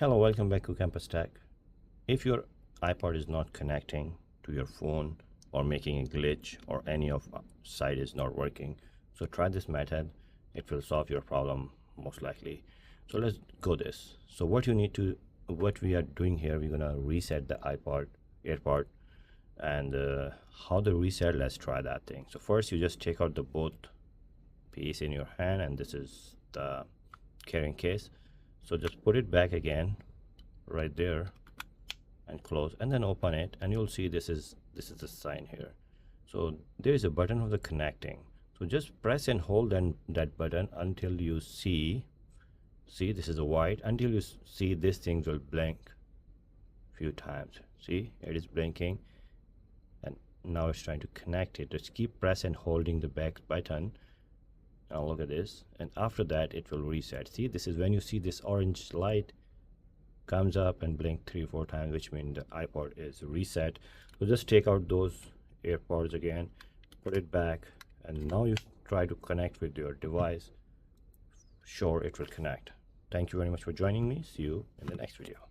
Hello, welcome back to Campus Tech. If your iPod is not connecting to your phone or making a glitch or any of side is not working, so try this method. It will solve your problem most likely. So let's go this. So what we are doing here, we're gonna reset the AirPod, and how the reset. Let's try that thing. So first, you just take out the both piece in your hand, and this is the carrying case. So just put it back again right there and close, and then open it, and you'll see this is the sign here. So there is a button of the connecting. So just press and hold that button until you see this is a white, until you see this thing will blink few times. See, it is blinking, and now it's trying to connect it. Just keep press and holding the back button. Now look at this, and after that it will reset. See, this is when you see this orange light comes up and blink 3-4 times, which means the iPod is reset. So just take out those AirPods again, put it back, and now you try to connect with your device. Sure, it will connect. Thank you very much for joining me. See you in the next video.